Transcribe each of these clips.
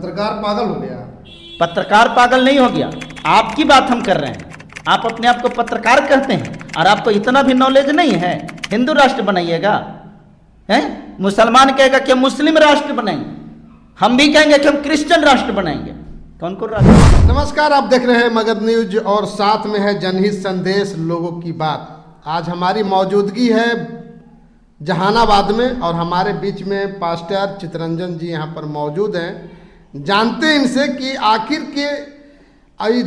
पत्रकार पागल हो गया। पत्रकार पागल नहीं हो गया, आपकी बात हम कर रहे हैं। आप अपने आप को पत्रकार कहते हैं और आपको इतना भी नॉलेज नहीं है। हिंदू राष्ट्र बनाइएगा, हैं? मुसलमान कहेगा कि हम मुस्लिम राष्ट्र बनाएंगे, हम भी कहेंगे कि हम क्रिश्चियन राष्ट्र बनाएंगे। कौन कौन राष्ट्र? नमस्कार, आप देख रहे हैं मगध न्यूज और साथ में है जनहित संदेश, लोगों की बात। आज हमारी मौजूदगी है जहानाबाद में और हमारे बीच में पास्टर चितरंजन जी यहाँ पर मौजूद हैं। जानते हैं इनसे कि आखिर के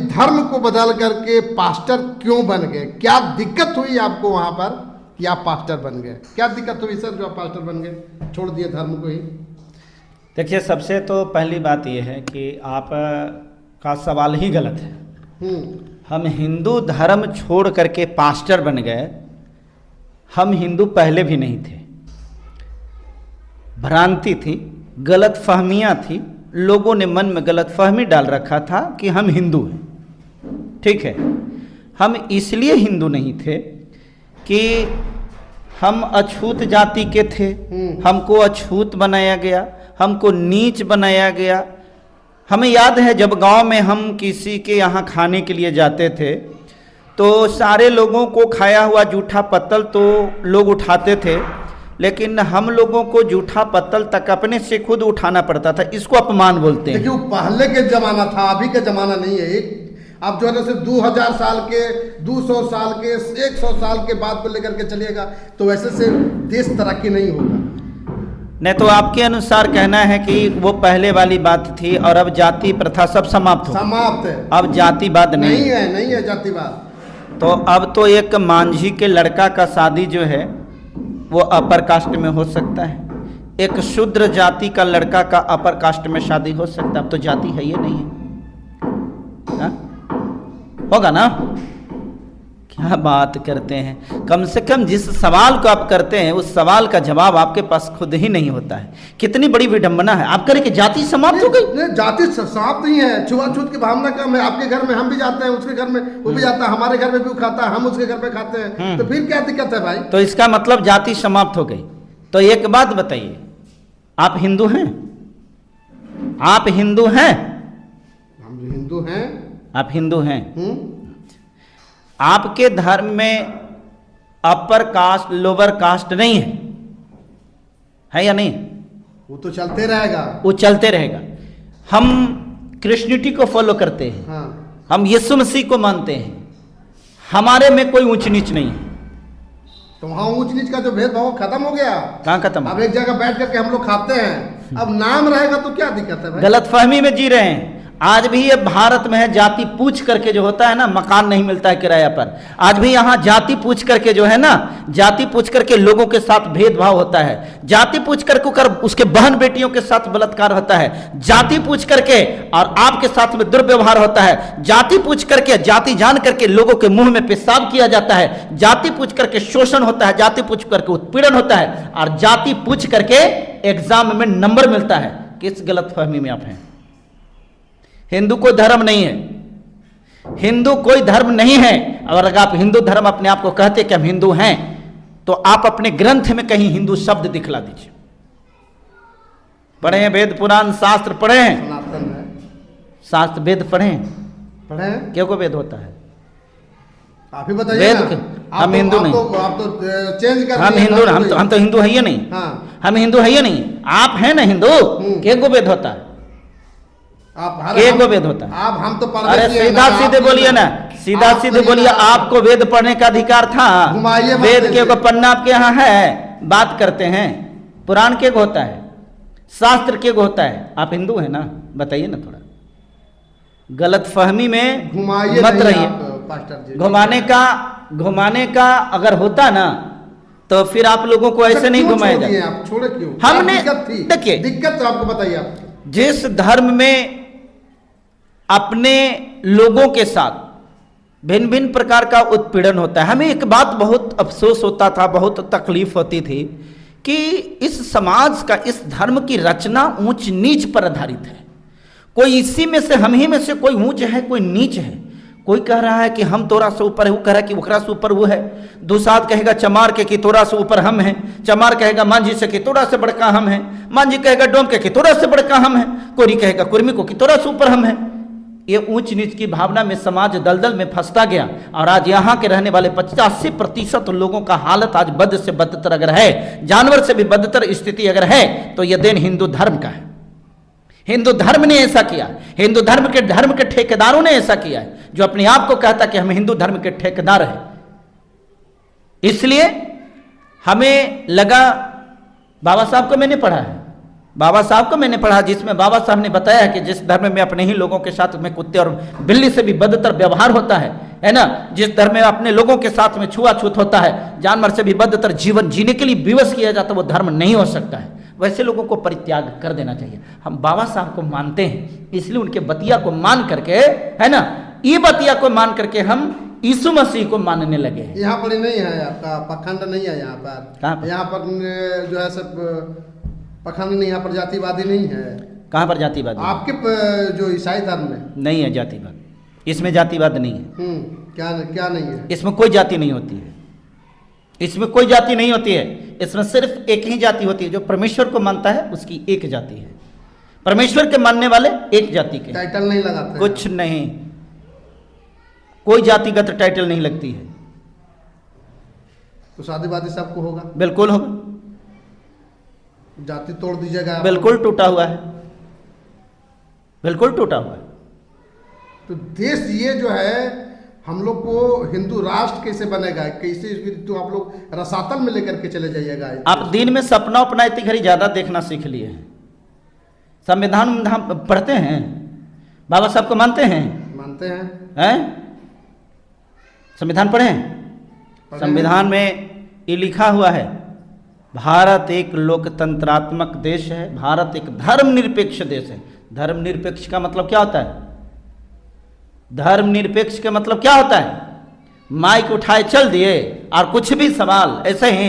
धर्म को बदल करके पास्टर क्यों बन गए, क्या दिक्कत हुई आपको वहाँ पर कि आप पास्टर बन गए? क्या दिक्कत हुई सर जो आप पास्टर बन गए, छोड़ दिए धर्म को ही? देखिए, सबसे तो पहली बात यह है कि आप का सवाल ही गलत है। हम हिंदू धर्म छोड़ करके पास्टर बन गए। हम हिंदू पहले भी नहीं थे, भ्रांति थी, गलत फहमियाँ थी, लोगों ने मन में गलत फहमी डाल रखा था कि हम हिंदू हैं। ठीक है, हम इसलिए हिंदू नहीं थे कि हम अछूत जाति के थे, हमको अछूत बनाया गया, हमको नीच बनाया गया। हमें याद है जब गांव में हम किसी के यहाँ खाने के लिए जाते थे तो सारे लोगों को खाया हुआ जूठा पत्तल तो लोग उठाते थे, लेकिन हम लोगों को जूठा पत्तल तक अपने से खुद उठाना पड़ता था। इसको अपमान बोलते हैं। देखिए, पहले के जमाना था, अभी का जमाना नहीं है। आप जो है ना सिर्फ 2000 साल के, 200 साल के, 100 साल के बाद को लेकर के चलिएगा तो वैसे से देश तरक्की नहीं होगा। नहीं तो आपके अनुसार कहना है कि वो पहले वाली बात थी और अब जाति प्रथा सब समाप्त हो, समाप्त है, अब जातिवाद नहीं है, नहीं है जातिवाद। तो अब तो एक मांझी के लड़का का शादी जो है वो अपर कास्ट में हो सकता है, एक शूद्र जाति का लड़का का अपर कास्ट में शादी हो सकता है। अब तो जाति है ये नहीं है, हा? होगा ना? क्या बात करते हैं। कम से कम जिस सवाल को आप करते हैं उस सवाल का जवाब आपके पास खुद ही नहीं होता है। कितनी बड़ी विडंबना है। आप करें कि जाति समाप्त हो गई? जाति समाप्त नहीं है, छुआछूत की भावना कम है। आपके घर में हम भी जाते हैं, उसके घर में वो भी जाता है, हमारे घर में भी वो खाता है, हम उसके घर में खाते हैं, तो फिर क्या दिक्कत है भाई? तो इसका मतलब जाति समाप्त हो गई। तो एक बात बताइए, आप हिंदू हैं? आप हिंदू हैं? हम हिंदू हैं। आप हिंदू हैं? आपके धर्म में अपर कास्ट लोअर कास्ट नहीं है या नहीं? वो तो चलते रहेगा, वो चलते रहेगा। हम क्रिश्चियनिटी को फॉलो करते हैं, हाँ। हम यीशु मसीह को मानते हैं, हमारे में कोई ऊंच नीच नहीं है। तो वहाँ ऊंच नीच का जो भेदभाव खत्म हो गया। कहाँ खत्म? अब एक जगह बैठ करके हम लोग खाते हैं, अब नाम रहेगा तो क्या दिक्कत है भाई? गलत फहमी में जी रहे हैं। आज भी ये भारत में है, जाति पूछ करके जो होता है ना, मकान नहीं मिलता है किराया पर। आज भी यहाँ जाति पूछ करके जो है ना, जाति पूछ करके लोगों के साथ भेदभाव होता है। जाति पूछ करके उसके बहन बेटियों के साथ बलात्कार होता है। जाति पूछ करके और आपके साथ में दुर्व्यवहार होता है। जाति पूछ करके, जाति जान करके लोगों के मुंह में पेशाब किया जाता है। जाति पूछ करके शोषण होता है, जाति पूछ करके उत्पीड़न होता है, और जाति पूछ करके एग्जाम में नंबर मिलता है। किस गलत फहमी में आप हैं? हिंदू कोई धर्म नहीं है, हिंदू कोई धर्म नहीं है। और अगर आप हिंदू धर्म अपने आप को कहते कि हम हिंदू हैं तो आप अपने ग्रंथ में कहीं हिंदू शब्द दिखला दीजिए। पढ़े हैं वेद पुराण शास्त्र, पढ़े हैं सनातन है, शास्त्र वेद पढ़े पढ़े क्या को वेद होता है? आप ही बताइए ना। हम हिंदू नहीं, आप तो चेंज कर, हम हिंदू, हम तो हिंदू है ही नहीं। हाँ। हम हिंदू है ही नहीं। आप हैं ना हिंदू? क्या को वेद होता है? एक को वेद होता है। आप हम तो अरे सीधा सीधे बोलिए ना, सीधा सीधे बोलिए। आपको वेद पढ़ने का अधिकार था? वेद के को पढ़ना आपके यहाँ है? बात करते हैं पुराण के को होता है, शास्त्र के को होता है। आप हिंदू है ना? बताइए ना, थोड़ा गलत फहमी में मत रहिए। घुमाने का अगर होता ना तो फिर आप लोगों को ऐसे नहीं घुमाया जाता। आप छोड़े क्यों? हमने देखिए, दिक्कत तो आपको बताइए। आप जिस धर्म में अपने लोगों के साथ भिन्न भिन्न प्रकार का उत्पीड़न होता है, हमें एक बात बहुत अफसोस होता था, बहुत तकलीफ होती थी कि इस समाज का, इस धर्म की रचना ऊंच नीच पर आधारित है। कोई इसी में से, हम ही में से कोई ऊंच है, कोई नीच है, कोई कह रहा है कि हम तोरा से ऊपर है, वो कह रहा है कि ओकरा से ऊपर वो है। दूसरा कहेगा चमार के कि तोरा से ऊपर हम हैं, चमार कहेगा मांझी से कि तोरा से बड़का हम हैं, मांझी कहेगा डोम के कि तोरा से बड़का हम हैं, कोरी कहेगा कुर्मी को कि तोरा से ऊपर हम हैं। ये ऊंच नीच की भावना में समाज दलदल में फंसता गया और आज यहाँ के रहने वाले 85% लोगों का हालत आज बद से बदतर अगर है, जानवर से भी बदतर स्थिति अगर है, तो यह देन हिंदू धर्म का है। हिंदू धर्म ने ऐसा किया, हिंदू धर्म के ठेकेदारों ने ऐसा किया है, जो अपने आप को कहता कि हम हिंदू धर्म के ठेकेदार हैं। इसलिए हमें लगा, बाबा साहब को मैंने पढ़ा है, बाबा साहब को मैंने पढ़ा, जिसमें बाबा साहब ने बताया कि जिस धर्म में अपने ही लोगों के साथ में कुत्ते और बिल्ली से भी बदतर व्यवहार होता है ना, जिस धर्म में अपने लोगों के साथ में छुआछूत होता है, जानवर से भी बदतर जीवन जीने के लिए विवश किया जाता, वो धर्म नहीं हो सकता है। वैसे लोगों को परित्याग कर देना चाहिए। हम बाबा साहब को मानते हैं, इसलिए उनके बतिया को मान करके, है ना, ये बतिया को मान करके हम यीशु मसीह को मानने लगे। यहाँ पर नहीं है आपका पखंड, नहीं है यहाँ पर। कहाँ पर? यहाँ पर जो है सब पखंड नहीं, यहाँ पर जातिवादी नहीं है। कहाँ पर जातिवाद? आपके जो ईसाई धर्म में नहीं है जातिवाद, इसमें जातिवाद नहीं है। क्या क्या नहीं है? इसमें कोई जाति नहीं होती है, इसमें कोई जाति नहीं होती है। इसमें सिर्फ एक ही जाति होती है, जो परमेश्वर को मानता है उसकी एक जाति है। परमेश्वर के मानने वाले एक जाति के। टाइटल नहीं लगाते? कुछ नहीं, कोई जातिगत टाइटल नहीं लगती है। तो शादीवादी सबको होगा? बिल्कुल होगा। जाति तोड़ दीजिएगा? बिल्कुल टूटा हुआ है, बिल्कुल टूटा हुआ है। तो देश ये जो है, हम लोग को हिंदू राष्ट्र कैसे बनेगा, कैसे? तो आप लोग रसातल में लेकर के चले जाइएगा। आप दिन में सपना उपना इतनी घड़ी ज्यादा देखना सीख लिए हैं। संविधान पढ़ते हैं, बाबा साहब को मानते हैं? मानते हैं। हैं? संविधान पढ़े? संविधान में ये लिखा हुआ है, भारत एक लोकतंत्रात्मक देश है, भारत एक धर्मनिरपेक्ष देश है। धर्मनिरपेक्ष का मतलब क्या होता है? धर्मनिरपेक्ष का मतलब क्या होता है? माइक उठाए चल दिए और कुछ भी सवाल ऐसे ही।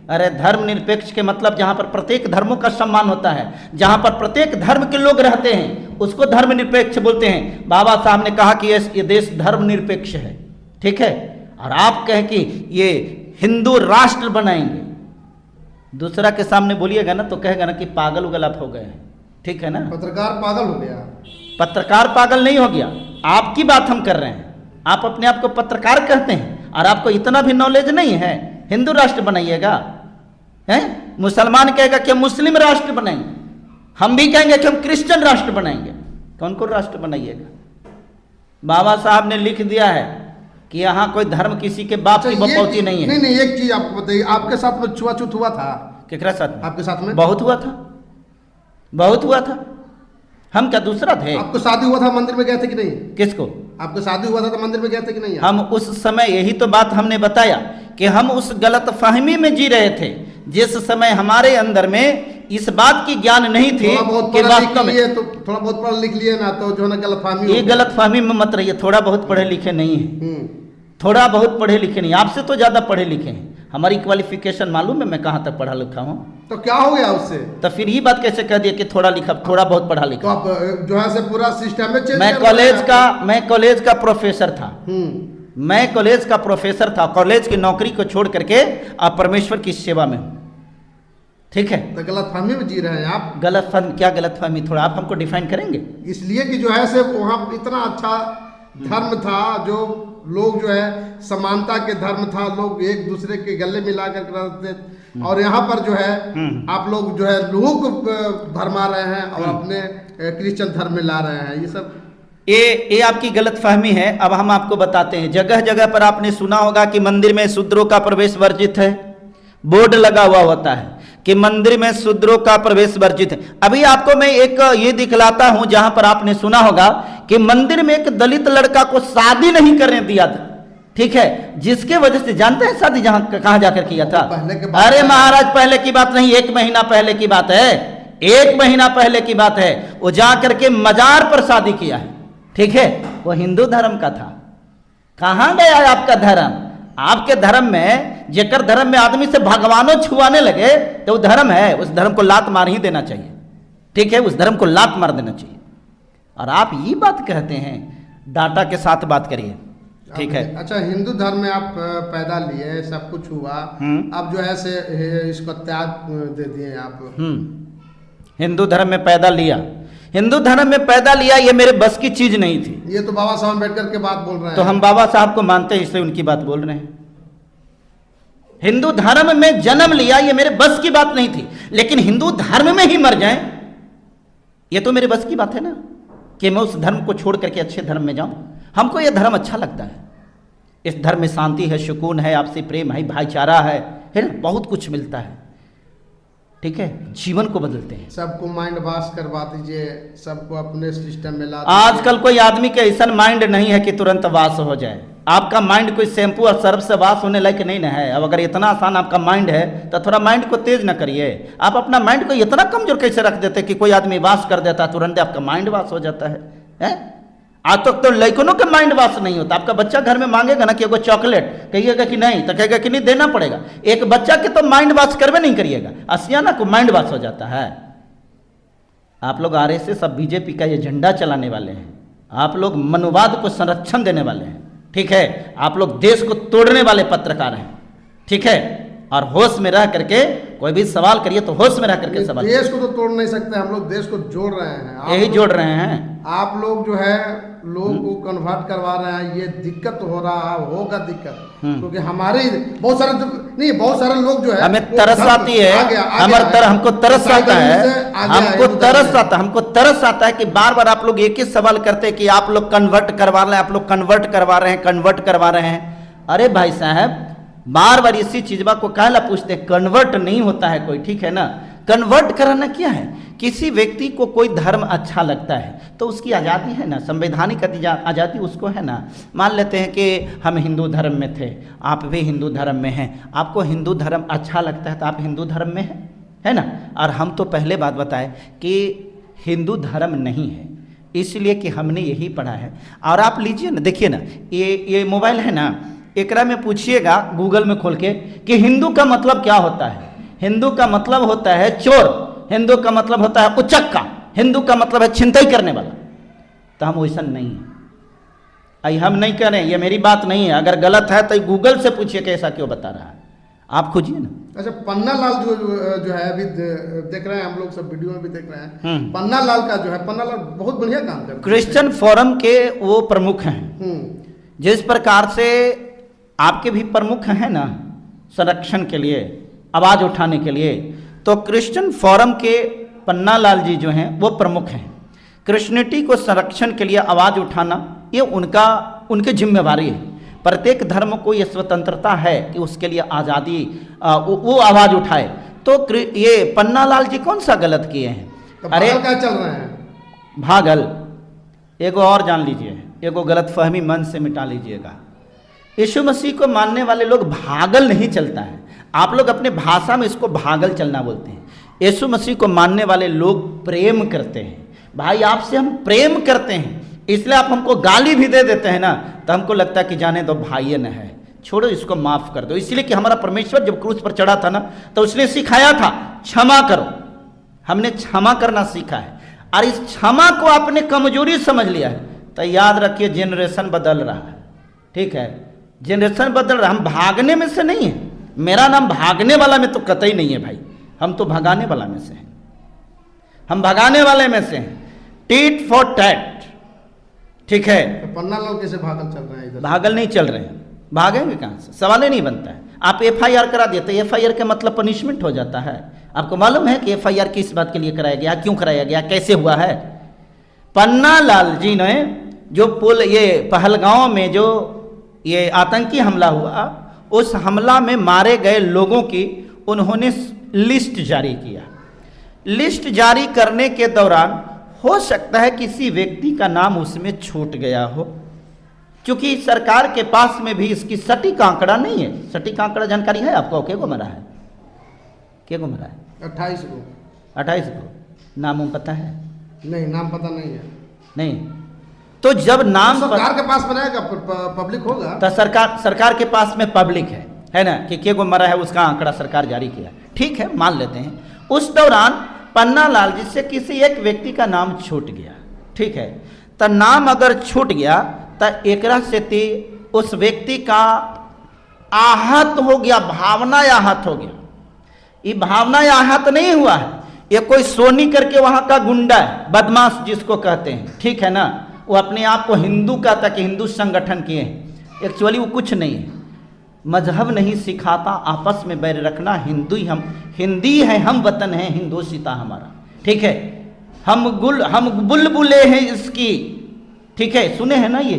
अरे धर्मनिरपेक्ष के मतलब जहां पर प्रत्येक धर्मों का सम्मान होता है, जहां पर प्रत्येक धर्म के लोग रहते हैं, उसको धर्मनिरपेक्ष बोलते हैं। बाबा साहब ने कहा कि ये देश धर्मनिरपेक्ष है, ठीक है, और आप कहें कि ये हिंदू राष्ट्र बनाएंगे, दूसरा के सामने बोलिएगा ना तो कहेगा ना कि पागल उगल आप हो गए हैं, ठीक है ना। पत्रकार पागल हो गया? पत्रकार पागल नहीं हो गया, आपकी बात हम कर रहे हैं। आप अपने आप को पत्रकार कहते हैं और आपको इतना भी नॉलेज नहीं है। हिंदू राष्ट्र बनाइएगा, हैं? मुसलमान कहेगा कि हम मुस्लिम राष्ट्र बनाएंगे, हम भी कहेंगे कि हम क्रिश्चियन राष्ट्र बनाएंगे। कौन कौन राष्ट्र बनाइएगा? बाबा साहब ने लिख दिया है कि यहाँ कोई धर्म किसी के बाप की बपौती नहीं है। नहीं, एक चीज आपको बताइए, आपके साथ में छुआछूत हुआ था? केकरा साथ में? आपके साथ में? बहुत हुआ था, बहुत हुआ था। हम क्या दूसरा थे? आपको शादी हुआ था, मंदिर में गए थे कि नहीं? किसको? आपको शादी हुआ था तो मंदिर में गए थे कि नहीं? हम उस समय, यही तो बात हमने बताया कि हम उस गलत फहमी में जी रहे थे जिस समय हमारे अंदर में इस बात की ज्ञान नहीं थी कि वास्तव में। तो थोड़ा बहुत पढ़ लिख लिए ना, तो जो ना गलत फहमी। ये गलत फहमी में मत रहिए। थोड़ा बहुत पढ़े लिखे नहीं है, थोड़ा बहुत पढ़े लिखे नहीं, आपसे तो ज्यादा पढ़े लिखे हैं। हमारी क्वालिफिकेशन मालूम है मैं कहाँ तक पढ़ा लिखा हूँ। तो क्या हो गया उससे? तो फिर ये बात कैसे कह दिया कि थोड़ा लिखा, थोड़ा बहुत पढ़ा लिखा? तो आप जो है से पूरा सिस्टम में चेंज। मैं कॉलेज का प्रोफेसर था, मैं कॉलेज का प्रोफेसर था। कॉलेज की नौकरी को छोड़ करके आप परमेश्वर की सेवा में हूँ, ठीक है। तो गलत फहमी में जी रहे हैं आप। गलत फहमी? क्या गलत फहमी? थोड़ा आप हमको डिफाइन करेंगे? इसलिए कि जो है से वहाँ इतना अच्छा धर्म था, जो लोग जो है समानता के धर्म था, लोग एक दूसरे के गले मिला कर रहते, और यहाँ पर जो है आप लोग जो है लोगों को भरमा रहे हैं और अपने क्रिश्चियन धर्म में ला रहे हैं। ये सब ये आपकी गलत फहमी है। अब हम आपको बताते हैं। जगह जगह पर आपने सुना होगा कि मंदिर में शूद्रों का प्रवेश वर्जित है, बोर्ड लगा हुआ होता है कि मंदिर में शूद्रों का प्रवेश वर्जित है। अभी आपको मैं एक ये दिखलाता हूं जहां पर आपने सुना होगा कि मंदिर में एक दलित लड़का को शादी नहीं करने दिया था, ठीक है, जिसके वजह से जानते हैं शादी कहां जाकर किया था? अरे महाराज, पहले की बात नहीं, 1 महीना पहले की बात है, 1 महीना पहले की बात है। वो जाकर के मजार पर शादी किया है, ठीक है। वो हिंदू धर्म का था। कहां गया है आपका धर्म? आपके धर्म में, जेकर धर्म में आदमी से भगवानों छुआने लगे तो वो धर्म है, उस धर्म को लात मार ही देना चाहिए, ठीक है, उस धर्म को लात मार देना चाहिए। और आप ये बात कहते हैं, डाटा के साथ बात करिए, ठीक है। अच्छा, हिंदू धर्म में आप पैदा लिए, सब कुछ हुआ, अब जो है से इसको त्याग दे दिए आप। हिंदू धर्म में पैदा लिया, हिंदू धर्म में पैदा लिया, ये मेरे बस की चीज नहीं थी। ये तो बाबा साहब अम्बेडकर की बात बोल रहे हैं। तो हम बाबा साहब को मानते हैं, इसलिए उनकी बात बोल रहे हैं। हिंदू धर्म में जन्म लिया, ये मेरे बस की बात नहीं थी, लेकिन हिंदू धर्म में ही मर जाएं, ये तो मेरे बस की बात है ना, कि मैं उस धर्म को छोड़ करके अच्छे धर्म में जाऊं। हमको यह धर्म अच्छा लगता है, इस धर्म में शांति है, सुकून है, आपसी प्रेम है, भाईचारा है ना, बहुत कुछ मिलता है, ठीक है। जीवन को बदलते हैं। सबको माइंड वॉश करवा दीजिए, सबको अपने सिस्टम में ला। आजकल कोई आदमी के ऐसा माइंड नहीं है कि तुरंत वाश हो जाए। आपका माइंड कोई शैम्पू और सर्फ से वाश होने लायक नहीं ना है। अब अगर इतना आसान आपका माइंड है तो थोड़ा माइंड को तेज ना करिए। आप अपना माइंड को इतना कमजोर कैसे रख देते कि कोई आदमी वाश कर देता तुरंत आपका माइंड वाश हो जाता है? आज तक तो लड़कों के माइंड वाश नहीं होता। आपका बच्चा घर में मांगेगा ना कि एगो चॉकलेट, कहिएगा कि नहीं, तो कहेगा कि नहीं, देना पड़ेगा। एक बच्चा के तो माइंड वाश करवे नहीं करिएगा, आसियाना को माइंड वाश हो जाता है। आप लोग आरएसएस सब बीजेपी का ये झंडा चलाने वाले हैं, आप लोग मनोवाद को संरक्षण देने वाले हैं, ठीक है। आप लोग देश को तोड़ने वाले पत्रकार हैं, ठीक है। और होश में रह करके कोई भी सवाल करिए तो होश में रह करके सवाल। देश को तो तोड़ नहीं सकते, हम लोग देश को जोड़ रहे हैं। यही जोड़ रहे हैं। आप लोग जो है लोग को कन्वर्ट करवा रहे हैं, ये दिक्कत हो रहा है, होगा दिक्कत, क्योंकि हमारे बहुत सारे लोग जो है हमें तरस आती है, हमको तरस आता है, हमको तरस आता है कि बार बार आप लोग एक ही सवाल करते हैं कि आप लोग कन्वर्ट करवा रहे हैं, आप लोग कन्वर्ट करवा रहे हैं, कन्वर्ट करवा रहे हैं। अरे भाई साहब, बार बार इसी चीजबा को कहला पूछते, कन्वर्ट नहीं होता है कोई, ठीक है ना। कन्वर्ट कराना क्या है? किसी व्यक्ति को कोई धर्म अच्छा लगता है तो उसकी आज़ादी है ना, संवैधानिक आज़ादी उसको है ना। मान लेते हैं कि हम हिंदू धर्म में थे, आप भी हिंदू धर्म में हैं, आपको हिंदू धर्म अच्छा लगता है तो आप हिंदू धर्म में हैं, है ना। और हम तो पहले बात बताए कि हिंदू धर्म नहीं है, इसलिए कि हमने यही पढ़ा है। और आप लीजिए ना, देखिए ना, ये मोबाइल है ना, एकरा में पूछिएगा गूगल में खोल के कि हिंदू का मतलब क्या होता है। हिंदू का मतलब होता है चोर, हिंदू का मतलब होता है उचक्का, हिंदू का मतलब है छिनतई करने वाला। तो हम वैसा नहीं है, आई हम नहीं कह रहे, ये मेरी बात नहीं है। अगर गलत है तो गूगल से पूछिए कि ऐसा क्यों बता रहा है, आप खोजिए ना। अच्छा, पन्ना लाल जो है अभी देख रहे हैं हम लोग, सब वीडियो में भी देख रहे हैं। पन्ना लाल का जो है, पन्ना लाल बहुत बढ़िया काम करते हैं, क्रिश्चियन फोरम के वो प्रमुख हैं। जिस प्रकार से आपके भी प्रमुख हैं ना संरक्षण के लिए, आवाज उठाने के लिए, तो क्रिश्चियन फोरम के पन्ना लाल जी जो हैं वो प्रमुख हैं। क्रिश्चियनिटी को संरक्षण के लिए आवाज उठाना ये उनकी जिम्मेवारी है। प्रत्येक धर्म को ये स्वतंत्रता है कि उसके लिए आज़ादी वो आवाज उठाए। तो ये पन्ना लाल जी कौन सा गलत किए हैं? तो अरे क्या चल रहे हैं भागल। एगो और जान लीजिए, एगो गलत फहमी मन से मिटा लीजिएगा। यीशु मसीह को मानने वाले लोग भागल नहीं चलता है, आप लोग अपने भाषा में इसको भागल चलना बोलते हैं। यीशु मसीह को मानने वाले लोग प्रेम करते हैं। भाई, आपसे हम प्रेम करते हैं, इसलिए आप हमको गाली भी दे देते हैं ना, तो हमको लगता है कि जाने दो भाई न है, छोड़ो इसको माफ कर दो। इसलिए कि हमारा परमेश्वर जब क्रूस पर चढ़ा था ना, तो उसने सिखाया था क्षमा करो। हमने क्षमा करना सीखा है, और इस क्षमा को आपने कमजोरी समझ लिया है। तो याद रखिए, जनरेशन बदल रहा है, ठीक है, जनरेशन बदल रहा। हम भागने में से नहीं है, मेरा नाम भागने वाला में तो कतई नहीं है भाई, हम तो भगाने वाला में से हैं, हम भगाने वाले में से हैं। टीट फॉर टैट, ठीक है। तो पन्ना लाल कैसे भागल चल रहे हैं इधर? भागल नहीं चल रहे हैं, भागेंगे कहाँ से, सवाल ही नहीं बनता है। आप एफआईआर करा देते, एफआईआर का मतलब पनिशमेंट हो जाता है। आपको मालूम है कि एफआईआर किस बात के लिए कराया गया, क्यों कराया गया, कैसे हुआ है? पन्ना लाल जी ने जो ये पहलगांव में जो ये आतंकी हमला हुआ, उस हमला में मारे गए लोगों की उन्होंने लिस्ट जारी किया। लिस्ट जारी करने के दौरान हो सकता है किसी व्यक्ति का नाम उसमें छूट गया हो, क्योंकि सरकार के पास में भी इसकी सटीक आंकड़ा नहीं है। सटीक आंकड़ा जानकारी है आपको? के को मरा है, के को मरा है? 28 को। 28 को। नाम पता है? नहीं, नाम पता नहीं है। नहीं, तो जब नाम सरकार के पास में रहेगा, पब्लिक होगा, तो सरकार के पास में पब्लिक है ना, कि के को मरा है, उसका आंकड़ा सरकार जारी किया, ठीक है, मान लेते हैं। उस दौरान पन्ना लाल जी से किसी एक व्यक्ति का नाम छूट गया, ठीक है। तो नाम अगर छूट गया तो एकरा से ते उस व्यक्ति का आहत हो गया, भावना आहत हो गया। ये भावना आहत नहीं हुआ है, ये कोई सोनी करके वहां का गुंडा है, बदमाश जिसको कहते हैं, ठीक है ना। वो अपने आप को हिंदू कहता कि हिंदू संगठन किए हैं, एक्चुअली वो कुछ नहीं है। मजहब नहीं सिखाता आपस में बैर रखना, हिंदी है, हम वतन है, हिंदुस्ता हमारा, ठीक है। हम बुलबुले हैं इसकी, ठीक है, सुने हैं ना ये।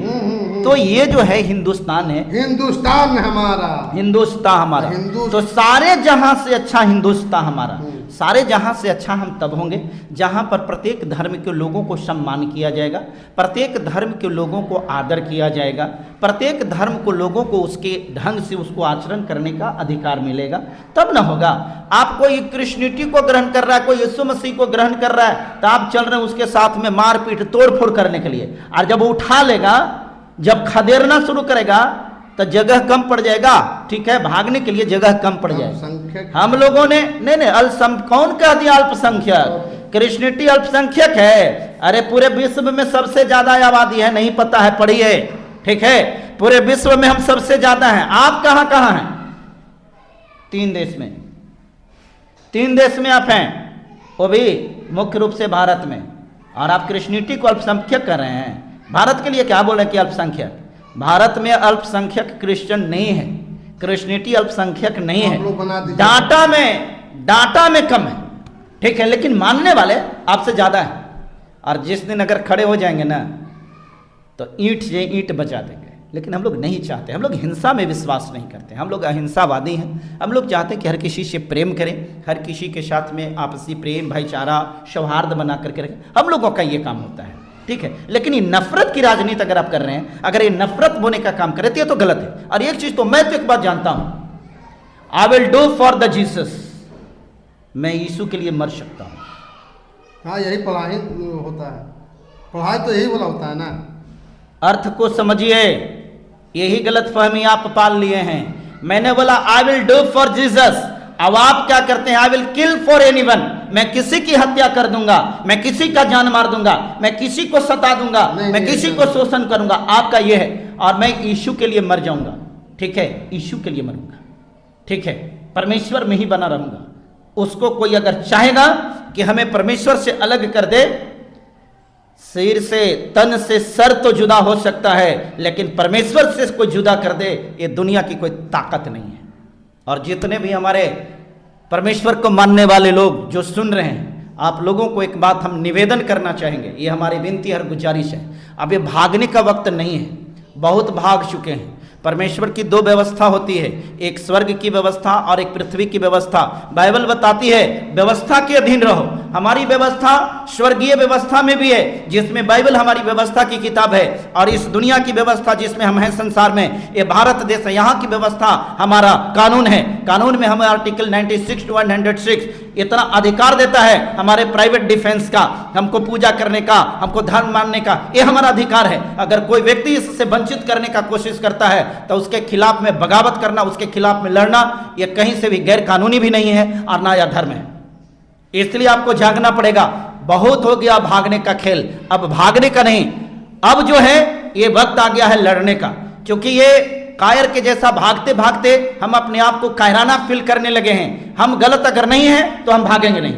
तो ये जो है हिंदुस्तान है, हिंदुस्तान हमारा, हिंदुस्तान हमारा, तो सारे जहां से अच्छा हिंदुस्तान हमारा। सारे जहां से अच्छा हम तब होंगे जहां पर प्रत्येक धर्म के लोगों को सम्मान किया जाएगा, प्रत्येक धर्म के लोगों को आदर किया जाएगा, प्रत्येक धर्म को लोगों को उसके ढंग से उसको आचरण करने का अधिकार मिलेगा, तब ना होगा। आप कोई क्रिश्चियनिटी को ग्रहण कर रहा है, कोई यीशु मसीह को ग्रहण कर रहा है, तो आप चल रहे हैं उसके साथ में मारपीट तोड़फोड़ करने के लिए। और जब वो उठा लेगा, जब खदेड़ना शुरू करेगा तो जगह कम पड़ जाएगा, ठीक है, भागने के लिए जगह कम पड़ जाएगा। हम लोगों ने नहीं कौन कह दिया अल्पसंख्यक? क्रिश्चियनिटी अल्पसंख्यक है? अरे पूरे विश्व में सबसे ज्यादा आबादी है, नहीं पता है, पढ़िए, ठीक है। पूरे विश्व में हम सबसे ज्यादा हैं। आप कहां कहां हैं? 3 देश में, 3 देश में आप हैं, वो भी मुख्य रूप से भारत में। और आप क्रिश्चियनिटी को अल्पसंख्यक कर रहे हैं। भारत के लिए क्या बोल रहे हैं कि अल्पसंख्यक? भारत में अल्पसंख्यक क्रिश्चियन नहीं है, क्रिश्चियनिटी अल्पसंख्यक नहीं है, डाटा में कम है, ठीक है, लेकिन मानने वाले आपसे ज्यादा है। और जिस दिन अगर खड़े हो जाएंगे ना तो ईंट से ईंट बचा देंगे। लेकिन हम लोग नहीं चाहते, हम लोग हिंसा में विश्वास नहीं करते, हम लोग अहिंसावादी हैं। हम लोग चाहते हैं कि हर किसी से प्रेम करें, हर किसी के साथ में आपसी प्रेम, भाईचारा, सौहार्द बना करके रखें। हम लोगों का ये काम होता है, ठीक है। लेकिन ये नफरत की राजनीति अगर आप कर रहे हैं, अगर ये नफरत बोने का काम करे तो गलत है। और एक चीज तो मैं तो एक बात जानता हूं, I will do for the Jesus, मैं यीशु के लिए मर सकता हूं। हाँ, यही पढ़ाई होता है, पढ़ाई तो यही बोला होता है ना। अर्थ को समझिए, यही गलत फहमी आप पाल लिए हैं। मैंने बोला I will do for Jesus, अब आप क्या करते हैं? I will kill for anyone, मैं किसी की हत्या कर दूंगा, मैं किसी का जान मार दूंगा, मैं किसी को सता दूंगा, मैं किसी को शोषण करूंगा। आपका यह है। और मैं यीशु के लिए मर जाऊंगा, ठीक है, यीशु के लिए मरूंगा, ठीक है, परमेश्वर में ही बना रहूंगा। उसको कोई अगर चाहेगा कि हमें परमेश्वर से अलग कर दे, सिर से, तन से सर तो जुदा हो सकता है, लेकिन परमेश्वर से कोई जुदा कर दे, ये दुनिया की कोई ताकत नहीं है। और जितने भी हमारे परमेश्वर को मानने वाले लोग जो सुन रहे हैं, आप लोगों को एक बात हम निवेदन करना चाहेंगे, ये हमारी विनती और गुजारिश है। अब ये भागने का वक्त नहीं है, बहुत भाग चुके हैं। परमेश्वर की 2 व्यवस्था होती है, एक स्वर्ग की व्यवस्था और एक पृथ्वी की व्यवस्था। बाइबल बताती है व्यवस्था के अधीन रहो। हमारी व्यवस्था स्वर्गीय व्यवस्था में भी है, जिसमें बाइबल हमारी व्यवस्था की किताब है। और इस दुनिया की व्यवस्था जिसमें हम हैं संसार में, ये भारत देश है, यहाँ की व्यवस्था हमारा कानून है। कानून में हमें आर्टिकल 96 to 106 इतना अधिकार देता है हमारे प्राइवेट डिफेंस का, हमको पूजा करने का, हमको धर्म मानने का, ये हमारा अधिकार है। अगर कोई व्यक्ति इससे वंचित करने का कोशिश करता है तो उसके खिलाफ में बगावत करना, उसके खिलाफ में लड़ना, यह कहीं से भी गैर कानूनी भी नहीं है और ना यह धर्म है। इसलिए आपको जागना पड़ेगा। बहुत हो गया भागने का खेल, अब भागने का नहीं, अब जो है ये वक्त आ गया है लड़ने का। क्योंकि ये कायर के जैसा भागते भागते हम अपने आप को कायराना फील करने लगे हैं। हम गलत अगर नहीं है तो हम भागेंगे नहीं।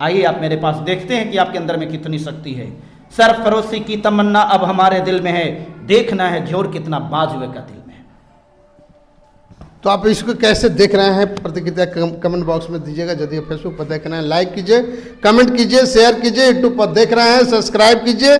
आइए आप मेरे पास देखते हैं कि आपके अंदर में कितनी शक्ति है। सरफरोशी की तमन्ना अब हमारे दिल में है, देखना है जोर कितना बाजुए का दिल में है। तो आप इसको कैसे देख रहे हैं, प्रतिक्रिया कमेंट बॉक्स में दीजिएगा। यदि फेसबुक पर देख रहे हैं लाइक कीजिए, कमेंट कीजिए, शेयर कीजिए। यूट्यूब पर देख रहे हैं सब्सक्राइब कीजिए।